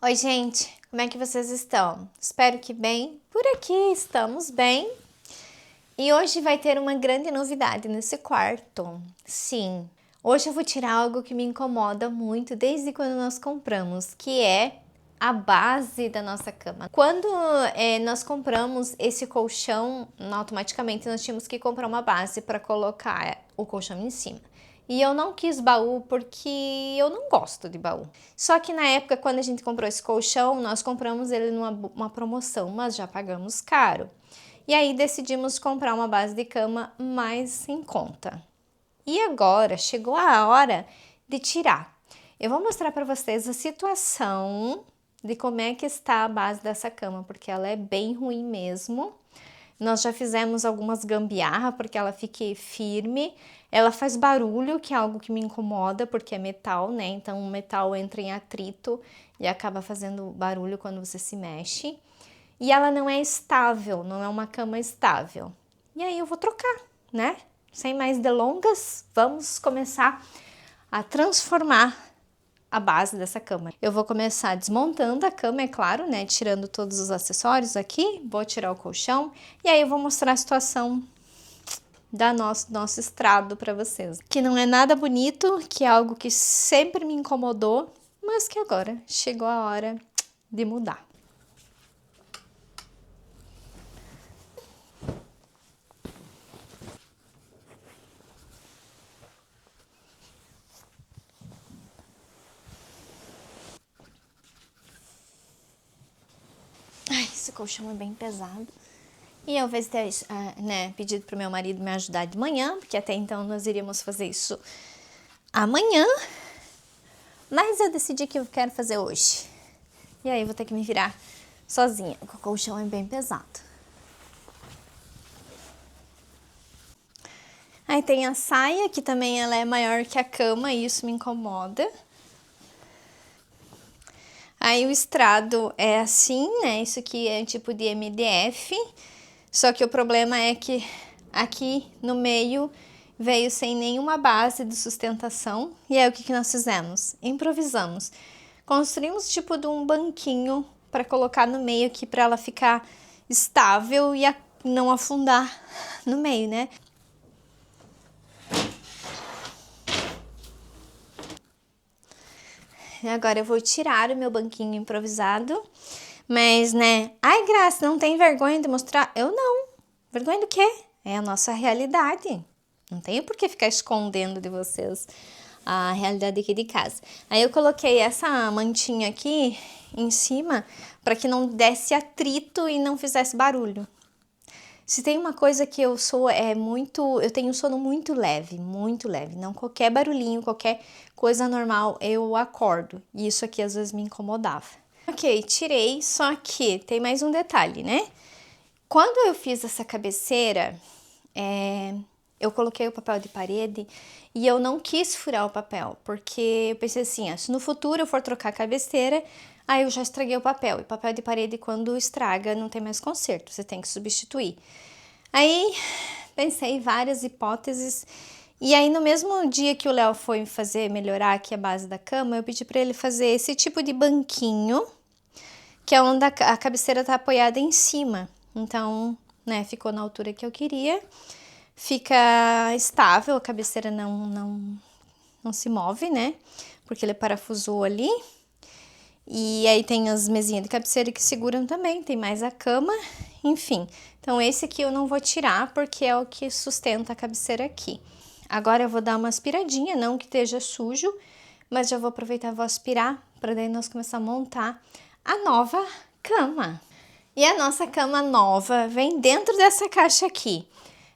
Oi, gente, como é que vocês estão? Espero que bem. Por aqui estamos bem. E hoje vai ter uma grande novidade nesse quarto. Sim, hoje eu vou tirar algo que me incomoda muito desde quando nós compramos, que é a base da nossa cama. Quando nós compramos esse colchão, automaticamente nós tínhamos que comprar uma base para colocar o colchão em cima. E eu não quis baú porque eu não gosto de baú. Só que na época, quando a gente comprou esse colchão, nós compramos ele numa promoção, mas já pagamos caro. E aí decidimos comprar uma base de cama mais em conta. E agora chegou a hora de tirar. Eu vou mostrar para vocês a situação de como é que está a base dessa cama, porque ela é bem ruim mesmo. Nós já fizemos algumas gambiarra porque ela fique firme. Ela faz barulho, que é algo que me incomoda, porque é metal, né? Então o metal entra em atrito e acaba fazendo barulho quando você se mexe. E ela não é estável, não é uma cama estável. E aí eu vou trocar, né? Sem mais delongas, vamos começar a transformar a base dessa cama. Eu vou começar desmontando a cama, é claro, né? Tirando todos os acessórios aqui, vou tirar o colchão e aí eu vou mostrar a situação da nosso estrado para vocês. Que não é nada bonito, que é algo que sempre me incomodou, mas que agora chegou a hora de mudar. Ai, esse colchão é bem pesado. E eu vez ter pedido para o meu marido me ajudar de manhã, porque até então nós iríamos fazer isso amanhã. Mas eu decidi que eu quero fazer hoje. E aí eu vou ter que me virar sozinha, porque o colchão é bem pesado. Aí tem a saia, que também ela é maior que a cama, e isso me incomoda. Aí o estrado é assim, né? Isso aqui é um tipo de MDF. Só que o problema é que aqui no meio veio sem nenhuma base de sustentação. E aí o que nós fizemos? Improvisamos. Construímos tipo de um banquinho para colocar no meio aqui para ela ficar estável e não afundar no meio, né? Agora eu vou tirar o meu banquinho improvisado. Mas, né? Ai, Graça, não tem vergonha de mostrar? Eu não. Vergonha do quê? É a nossa realidade. Não tenho por que ficar escondendo de vocês a realidade aqui de casa. Aí eu coloquei essa mantinha aqui em cima para que não desse atrito e não fizesse barulho. Se tem uma coisa que eu sou, eu tenho um sono muito leve, muito leve. Não qualquer barulhinho, qualquer coisa normal, eu acordo. E isso aqui às vezes me incomodava. Ok, tirei, só que tem mais um detalhe, né? Quando eu fiz essa cabeceira, eu coloquei o papel de parede e eu não quis furar o papel, porque eu pensei assim, se no futuro eu for trocar a cabeceira, aí eu já estraguei o papel. E papel de parede, quando estraga, não tem mais conserto, você tem que substituir. Aí pensei em várias hipóteses. E aí no mesmo dia que o Léo foi melhorar aqui a base da cama, eu pedi para ele fazer esse tipo de banquinho, que é onde a cabeceira tá apoiada em cima. Então, né, ficou na altura que eu queria. Fica estável, a cabeceira não se move, né? Porque ele parafusou ali. E aí tem as mesinhas de cabeceira que seguram também, tem mais a cama, enfim. Então esse aqui eu não vou tirar porque é o que sustenta a cabeceira aqui. Agora eu vou dar uma aspiradinha, não que esteja sujo, mas já vou aproveitar e vou aspirar para daí nós começar a montar a nova cama. E a nossa cama nova vem dentro dessa caixa aqui.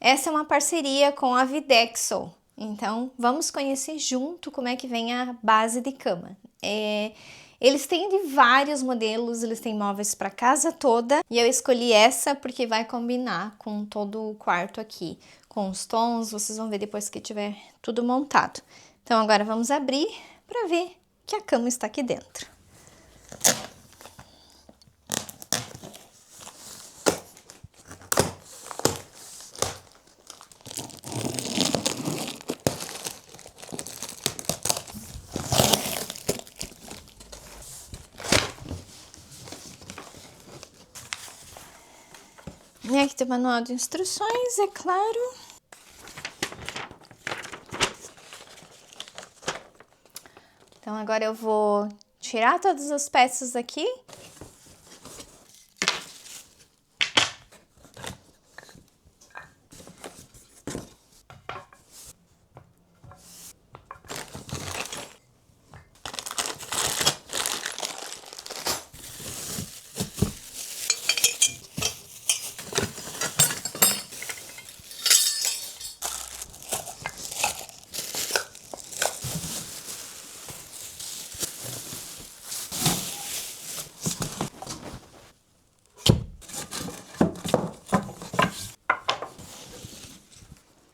Essa é uma parceria com a Videxo. Então vamos conhecer junto como é que vem a base de cama. Eles têm de vários modelos, eles têm móveis para casa toda e eu escolhi essa porque vai combinar com todo o quarto aqui, com os tons, vocês vão ver depois que tiver tudo montado. Então agora vamos abrir para ver que a cama está aqui dentro. E aqui tem o manual de instruções, é claro. Então, agora eu vou tirar todas as peças aqui.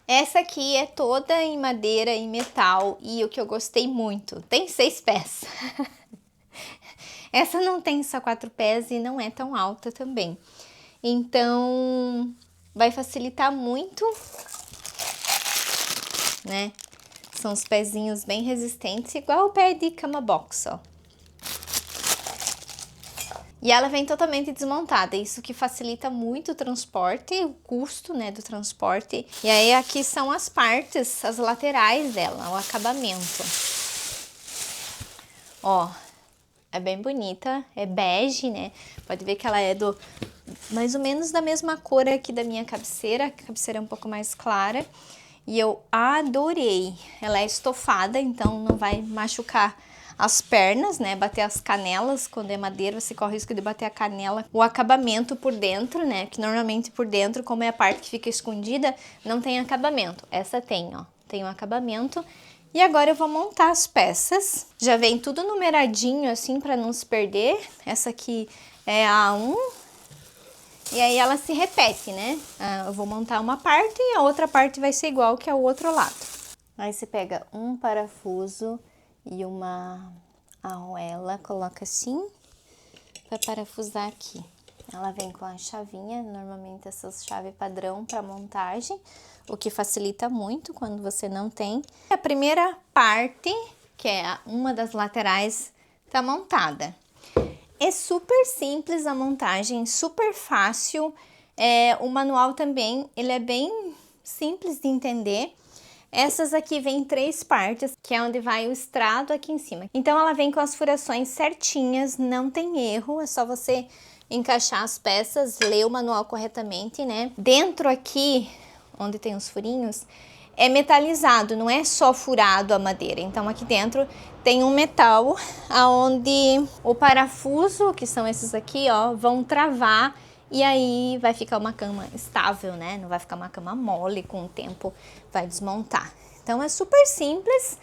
Essa aqui é toda em madeira e metal e o que eu gostei muito, tem 6 pés. Essa não tem só 4 pés e não é tão alta também. Então, vai facilitar muito, né? São os pezinhos bem resistentes, igual o pé de cama box, ó. E ela vem totalmente desmontada, isso que facilita muito o transporte, o custo, né, do transporte. E aí aqui são as partes, as laterais dela, o acabamento. Ó, é bem bonita, é bege, né? Pode ver que ela é do mais ou menos da mesma cor aqui da minha cabeceira, a cabeceira é um pouco mais clara. E eu adorei, ela é estofada, então não vai machucar as pernas, né, bater as canelas. Quando é madeira, você corre o risco de bater a canela. O acabamento por dentro, né, que normalmente por dentro, como é a parte que fica escondida, não tem acabamento. Essa tem, ó, tem um acabamento. E agora eu vou montar as peças. Já vem tudo numeradinho assim para não se perder. Essa aqui é a 1. E aí ela se repete, né? Eu vou montar uma parte e a outra parte vai ser igual que é o outro lado. Aí você pega um parafuso e uma argoela, coloca assim, para parafusar aqui. Ela vem com a chavinha, normalmente essas chaves padrão para montagem, o que facilita muito quando você não tem. A primeira parte, que é uma das laterais, tá montada. É super simples a montagem, super fácil. O manual também, ele é bem simples de entender. Essas aqui vem 3 partes, que é onde vai o estrado aqui em cima. Então ela vem com as furações certinhas, não tem erro, é só você encaixar as peças, ler o manual corretamente, né? Dentro aqui, onde tem os furinhos, é metalizado, não é só furado a madeira. Então aqui dentro tem um metal aonde o parafuso, que são esses aqui, ó, vão travar e aí vai ficar uma cama estável, né? Não vai ficar uma cama mole, com o tempo vai desmontar. Então é super simples,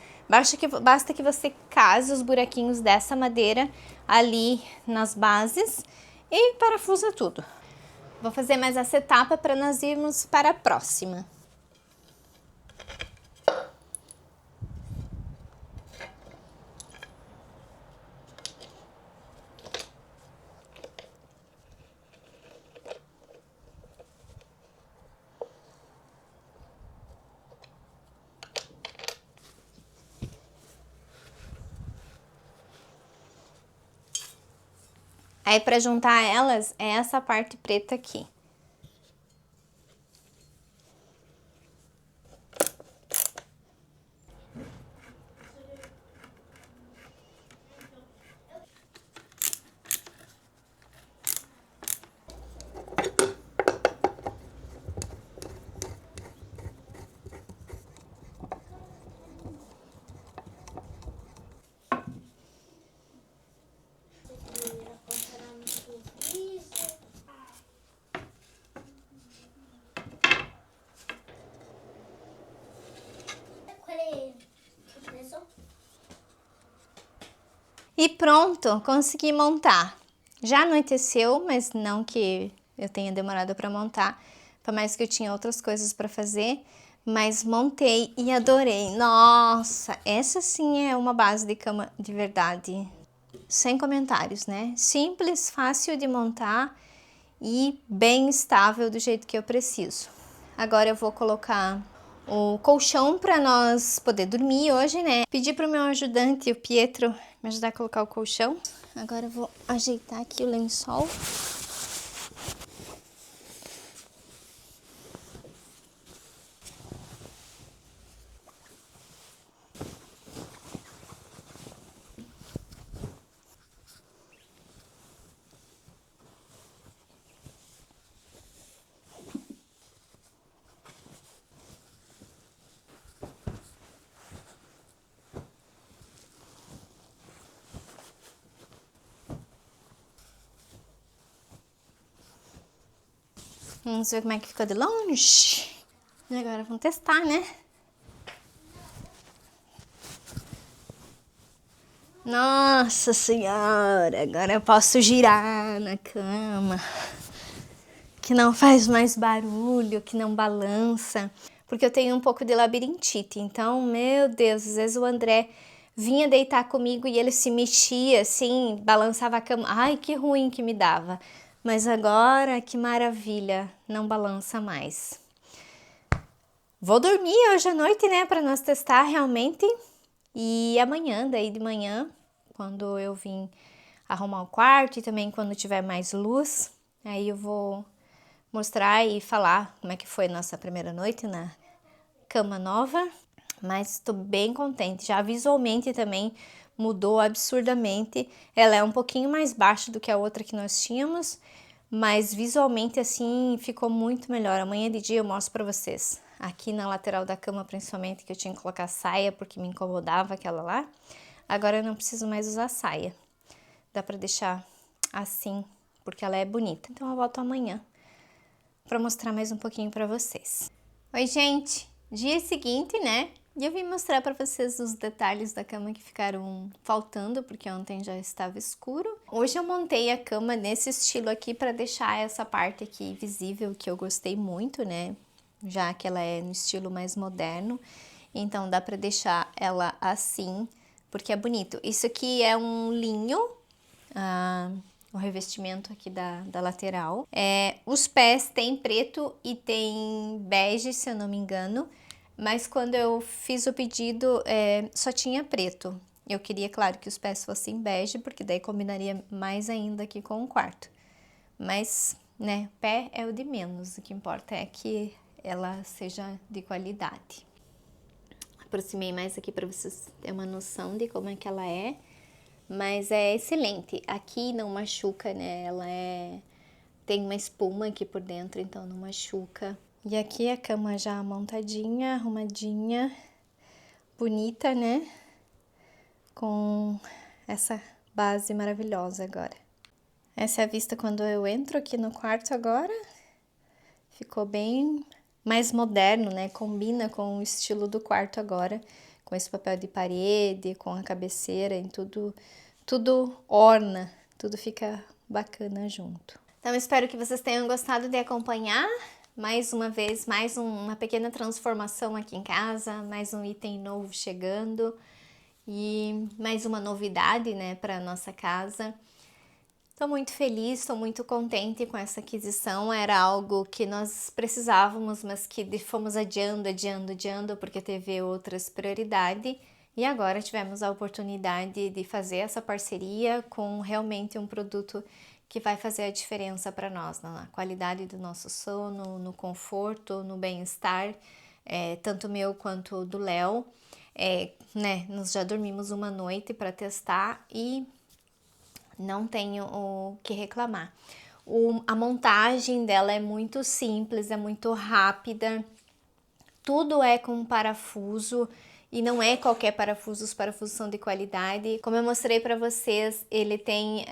basta que você case os buraquinhos dessa madeira ali nas bases e parafusa tudo. Vou fazer mais essa etapa para nós irmos para a próxima. Aí, para juntar elas, é essa parte preta aqui. E pronto, consegui montar. Já anoiteceu, mas não que eu tenha demorado para montar, por mais que eu tinha outras coisas para fazer, mas montei e adorei. Nossa, essa sim é uma base de cama de verdade. Sem comentários, né? Simples, fácil de montar e bem estável do jeito que eu preciso. Agora eu vou colocar o colchão para nós poder dormir hoje, né? Pedi pro meu ajudante, o Pietro, me ajudar a colocar o colchão. Agora eu vou ajeitar aqui o lençol. Vamos ver como é que ficou de longe. E agora vamos testar, né? Nossa Senhora, agora eu posso girar na cama. Que não faz mais barulho, que não balança. Porque eu tenho um pouco de labirintite, então, meu Deus, às vezes o André vinha deitar comigo e ele se mexia assim, balançava a cama. Ai, que ruim que me dava. Mas agora, que maravilha, não balança mais. Vou dormir hoje à noite, né, para nós testar realmente. E amanhã, daí de manhã, quando eu vim arrumar o quarto e também quando tiver mais luz, aí eu vou mostrar e falar como é que foi a nossa primeira noite na cama nova, mas estou bem contente. Já visualmente também mudou absurdamente. Ela é um pouquinho mais baixa do que a outra que nós tínhamos, mas visualmente assim ficou muito melhor. Amanhã de dia eu mostro para vocês. Aqui na lateral da cama, principalmente, que eu tinha que colocar saia porque me incomodava aquela lá. Agora eu não preciso mais usar saia. Dá para deixar assim, porque ela é bonita. Então eu volto amanhã para mostrar mais um pouquinho para vocês. Oi, gente! Dia seguinte, né? E eu vim mostrar para vocês os detalhes da cama que ficaram faltando, porque ontem já estava escuro. Hoje eu montei a cama nesse estilo aqui para deixar essa parte aqui visível, que eu gostei muito, né? Já que ela é no estilo mais moderno. Então dá para deixar ela assim, porque é bonito. Isso aqui é um linho, o revestimento aqui da lateral. Os pés tem preto e tem bege, se eu não me engano, mas quando eu fiz o pedido só tinha preto. Eu queria, claro, que os pés fossem bege, porque daí combinaria mais ainda aqui com o quarto. Mas, né, pé é o de menos, o que importa é que ela seja de qualidade. Aproximei mais aqui para vocês terem uma noção de como é que ela é. Mas é excelente. Aqui não machuca, né? Ela tem uma espuma aqui por dentro, então não machuca. E aqui a cama já montadinha, arrumadinha, bonita, né? Com essa base maravilhosa agora. Essa é a vista quando eu entro aqui no quarto agora. Ficou bem mais moderno, né? Combina com o estilo do quarto agora. Com esse papel de parede, com a cabeceira e tudo orna, tudo fica bacana junto. Então, espero que vocês tenham gostado de acompanhar mais uma vez, mais uma pequena transformação aqui em casa, mais um item novo chegando e mais uma novidade, né, para nossa casa. Estou muito feliz, estou muito contente com essa aquisição. Era algo que nós precisávamos, mas que fomos adiando, porque teve outras prioridades. E agora tivemos a oportunidade de fazer essa parceria com realmente um produto que vai fazer a diferença para nós, na qualidade do nosso sono, no conforto, no bem-estar, tanto meu quanto do Léo. Né, nós já dormimos uma noite para testar e não tenho o que reclamar. A montagem dela é muito simples, é muito rápida, tudo é com parafuso e não é qualquer parafuso, os parafusos são de qualidade. Como eu mostrei para vocês, ele tem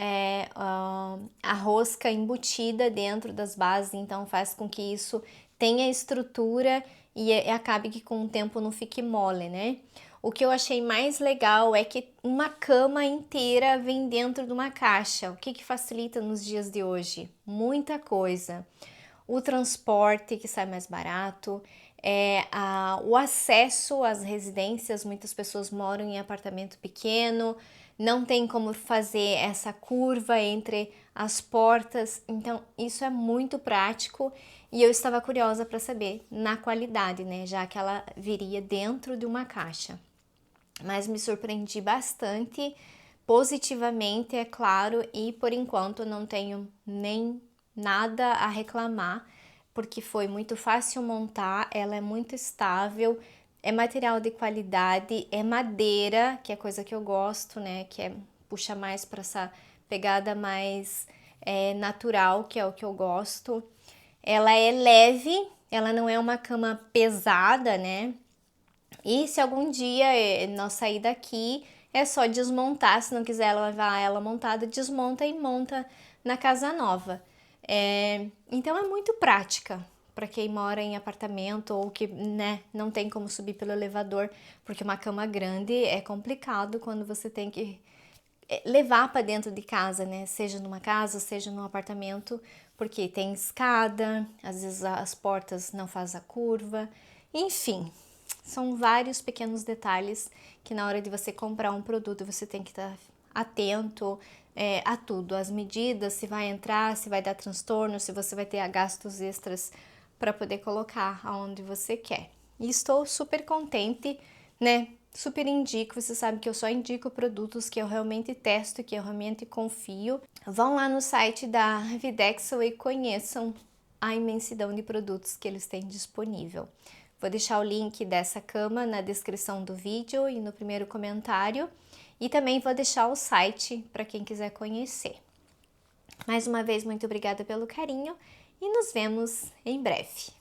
a rosca embutida dentro das bases, então faz com que isso tenha estrutura e acabe que com o tempo não fique mole, né? O que eu achei mais legal é que uma cama inteira vem dentro de uma caixa. O que facilita nos dias de hoje? Muita coisa. O transporte que sai mais barato, o acesso às residências, muitas pessoas moram em apartamento pequeno, não tem como fazer essa curva entre as portas, então isso é muito prático e eu estava curiosa para saber na qualidade, né, já que ela viria dentro de uma caixa. Mas me surpreendi bastante, positivamente, é claro, e por enquanto não tenho nem nada a reclamar, porque foi muito fácil montar, ela é muito estável, é material de qualidade, é madeira, que é coisa que eu gosto, né, que puxa mais para essa pegada mais natural, que é o que eu gosto. Ela é leve, ela não é uma cama pesada, né, e se algum dia nós sair daqui, é só desmontar, se não quiser levar ela montada, desmonta e monta na casa nova. Então é muito prática para quem mora em apartamento ou que, né, não tem como subir pelo elevador, porque uma cama grande é complicado quando você tem que levar para dentro de casa, né? Seja numa casa, seja num apartamento, porque tem escada, às vezes as portas não fazem a curva, enfim, são vários pequenos detalhes que na hora de você comprar um produto você tem que estar atento a tudo, as medidas, se vai entrar, se vai dar transtorno, se você vai ter gastos extras para poder colocar aonde você quer. E estou super contente, né? Super indico, você sabe que eu só indico produtos que eu realmente testo, que eu realmente confio. Vão lá no site da Videxel e conheçam a imensidão de produtos que eles têm disponível. Vou deixar o link dessa cama na descrição do vídeo e no primeiro comentário. E também vou deixar o site para quem quiser conhecer. Mais uma vez, muito obrigada pelo carinho e nos vemos em breve.